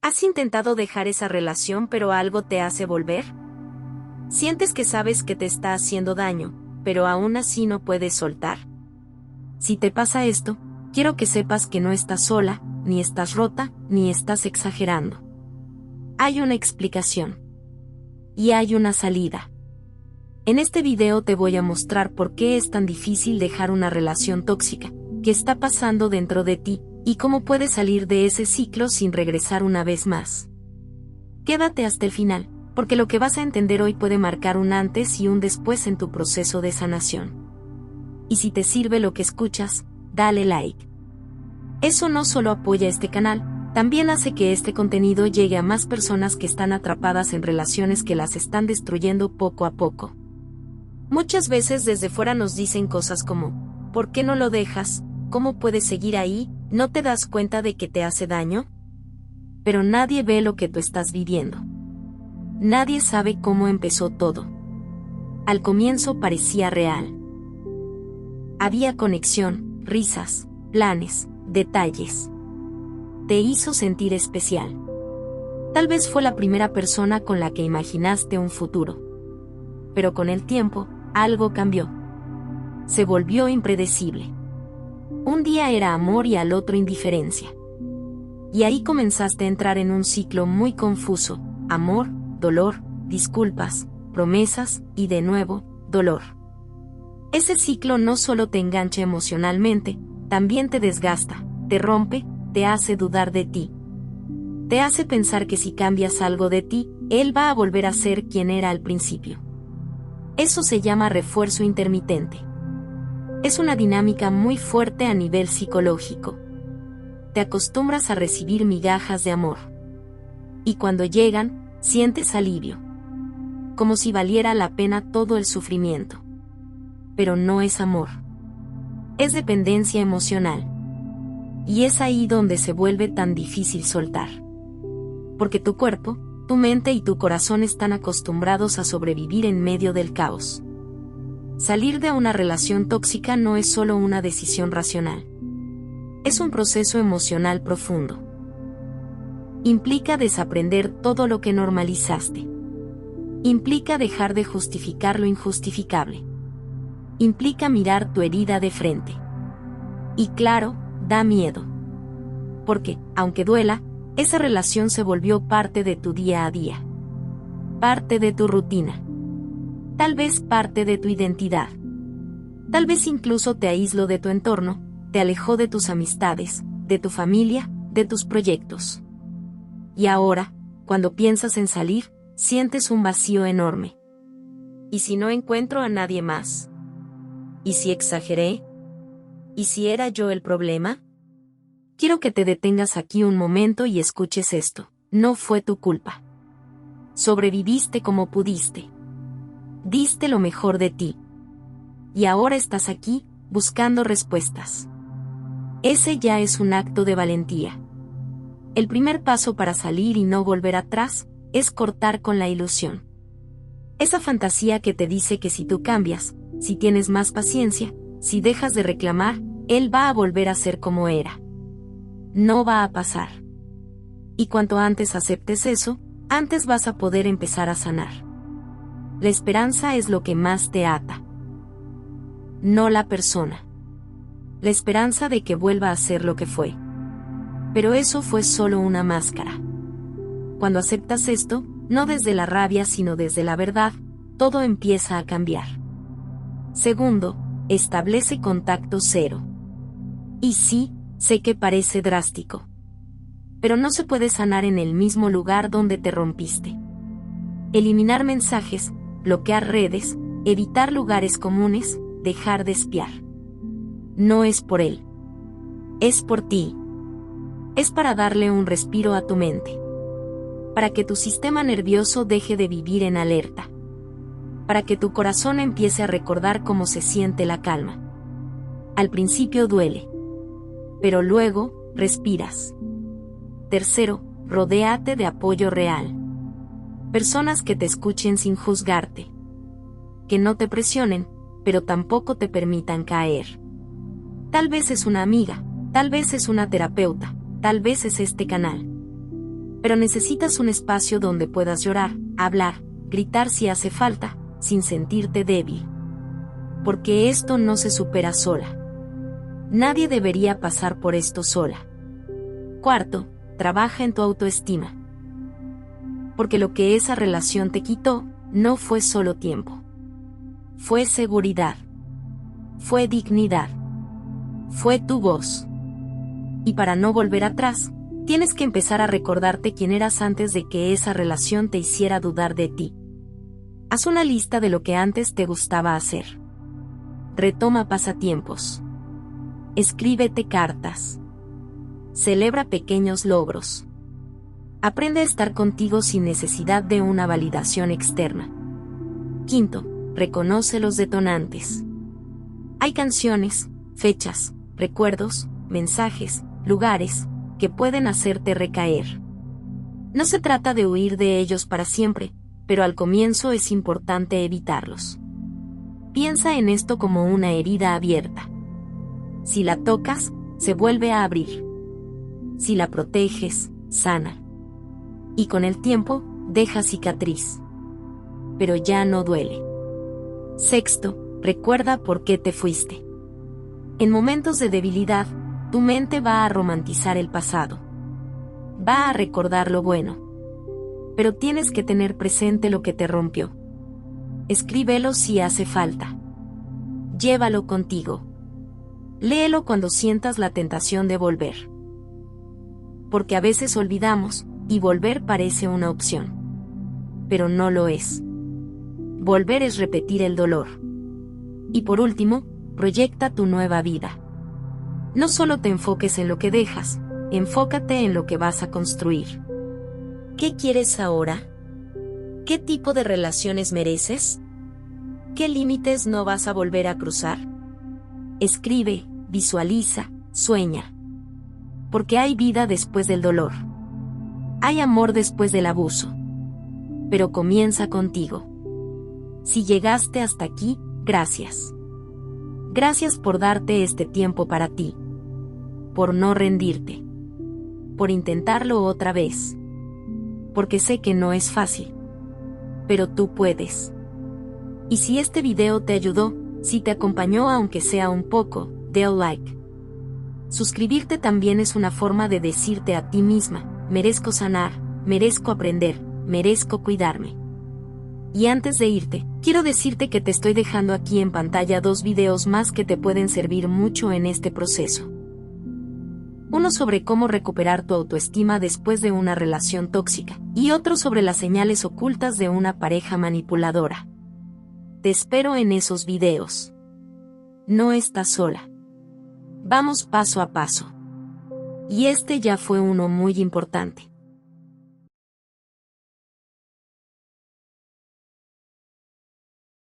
¿Has intentado dejar esa relación pero algo te hace volver? ¿Sientes que sabes que te está haciendo daño, pero aún así no puedes soltar? Si te pasa esto, quiero que sepas que no estás sola, ni estás rota, ni estás exagerando. Hay una explicación. Y hay una salida. En este video te voy a mostrar por qué es tan difícil dejar una relación tóxica, qué está pasando dentro de ti, y cómo puedes salir de ese ciclo sin regresar una vez más. Quédate hasta el final, porque lo que vas a entender hoy puede marcar un antes y un después en tu proceso de sanación. Y si te sirve lo que escuchas, dale like. Eso no solo apoya este canal, también hace que este contenido llegue a más personas que están atrapadas en relaciones que las están destruyendo poco a poco. Muchas veces desde fuera nos dicen cosas como, ¿por qué no lo dejas? ¿Cómo puedes seguir ahí? ¿No te das cuenta de que te hace daño? Pero nadie ve lo que tú estás viviendo. Nadie sabe cómo empezó todo. Al comienzo parecía real. Había conexión, risas, planes, detalles. Te hizo sentir especial. Tal vez fue la primera persona con la que imaginaste un futuro. Pero con el tiempo, algo cambió. Se volvió impredecible. Un día era amor y al otro indiferencia. Y ahí comenzaste a entrar en un ciclo muy confuso: amor, dolor, disculpas, promesas, y de nuevo, dolor. Ese ciclo no solo te engancha emocionalmente, también te desgasta, te rompe, te hace dudar de ti. Te hace pensar que si cambias algo de ti, él va a volver a ser quien era al principio. Eso se llama refuerzo intermitente. Es una dinámica muy fuerte a nivel psicológico. Te acostumbras a recibir migajas de amor. Y cuando llegan, sientes alivio. Como si valiera la pena todo el sufrimiento. Pero no es amor. Es dependencia emocional. Y es ahí donde se vuelve tan difícil soltar. Porque tu cuerpo, tu mente y tu corazón están acostumbrados a sobrevivir en medio del caos. Salir de una relación tóxica no es solo una decisión racional. Es un proceso emocional profundo. Implica desaprender todo lo que normalizaste. Implica dejar de justificar lo injustificable. Implica mirar tu herida de frente. Y claro, da miedo. Porque, aunque duela, esa relación se volvió parte de tu día a día. Parte de tu rutina. Tal vez parte de tu identidad. Tal vez incluso te aisló de tu entorno, te alejó de tus amistades, de tu familia, de tus proyectos. Y ahora, cuando piensas en salir, sientes un vacío enorme. ¿Y si no encuentro a nadie más? ¿Y si exageré? ¿Y si era yo el problema? Quiero que te detengas aquí un momento y escuches esto. No fue tu culpa. Sobreviviste como pudiste. Diste lo mejor de ti. Y ahora estás aquí, buscando respuestas. Ese ya es un acto de valentía. El primer paso para salir y no volver atrás, es cortar con la ilusión. Esa fantasía que te dice que si tú cambias, si tienes más paciencia, si dejas de reclamar, él va a volver a ser como era. No va a pasar. Y cuanto antes aceptes eso, antes vas a poder empezar a sanar. La esperanza es lo que más te ata. No la persona. La esperanza de que vuelva a ser lo que fue. Pero eso fue solo una máscara. Cuando aceptas esto, no desde la rabia sino desde la verdad, todo empieza a cambiar. Segundo, establece contacto cero. Y sí, sé que parece drástico. Pero no se puede sanar en el mismo lugar donde te rompiste. Eliminar mensajes, bloquear redes, evitar lugares comunes, dejar de espiar. No es por él. Es por ti. Es para darle un respiro a tu mente. Para que tu sistema nervioso deje de vivir en alerta. Para que tu corazón empiece a recordar cómo se siente la calma. Al principio duele. Pero luego, respiras. Tercero, rodéate de apoyo real. Personas que te escuchen sin juzgarte. Que no te presionen, pero tampoco te permitan caer. Tal vez es una amiga, tal vez es una terapeuta, tal vez es este canal. Pero necesitas un espacio donde puedas llorar, hablar, gritar si hace falta, sin sentirte débil. Porque esto no se supera sola. Nadie debería pasar por esto sola. Cuarto, trabaja en tu autoestima. Porque lo que esa relación te quitó, no fue solo tiempo. Fue seguridad. Fue dignidad. Fue tu voz. Y para no volver atrás, tienes que empezar a recordarte quién eras antes de que esa relación te hiciera dudar de ti. Haz una lista de lo que antes te gustaba hacer. Retoma pasatiempos. Escríbete cartas. Celebra pequeños logros. Aprende a estar contigo sin necesidad de una validación externa. Quinto, reconoce los detonantes. Hay canciones, fechas, recuerdos, mensajes, lugares, que pueden hacerte recaer. No se trata de huir de ellos para siempre, pero al comienzo es importante evitarlos. Piensa en esto como una herida abierta. Si la tocas, se vuelve a abrir. Si la proteges, sana. Y con el tiempo, deja cicatriz. Pero ya no duele. Sexto, recuerda por qué te fuiste. En momentos de debilidad, tu mente va a romantizar el pasado. Va a recordar lo bueno. Pero tienes que tener presente lo que te rompió. Escríbelo si hace falta. Llévalo contigo. Léelo cuando sientas la tentación de volver. Porque a veces olvidamos, y volver parece una opción. Pero no lo es. Volver es repetir el dolor. Y por último, proyecta tu nueva vida. No solo te enfoques en lo que dejas, enfócate en lo que vas a construir. ¿Qué quieres ahora? ¿Qué tipo de relaciones mereces? ¿Qué límites no vas a volver a cruzar? Escribe, visualiza, sueña. Porque hay vida después del dolor. Hay amor después del abuso. Pero comienza contigo. Si llegaste hasta aquí, gracias. Gracias por darte este tiempo para ti. Por no rendirte. Por intentarlo otra vez. Porque sé que no es fácil. Pero tú puedes. Y si este video te ayudó, si te acompañó aunque sea un poco, dale like. Suscribirte también es una forma de decirte a ti misma, merezco sanar, merezco aprender, merezco cuidarme. Y antes de irte, quiero decirte que te estoy dejando aquí en pantalla 2 videos más que te pueden servir mucho en este proceso. Uno sobre cómo recuperar tu autoestima después de una relación tóxica, y otro sobre las señales ocultas de una pareja manipuladora. Te espero en esos videos. No estás sola. Vamos paso a paso. Y este ya fue uno muy importante.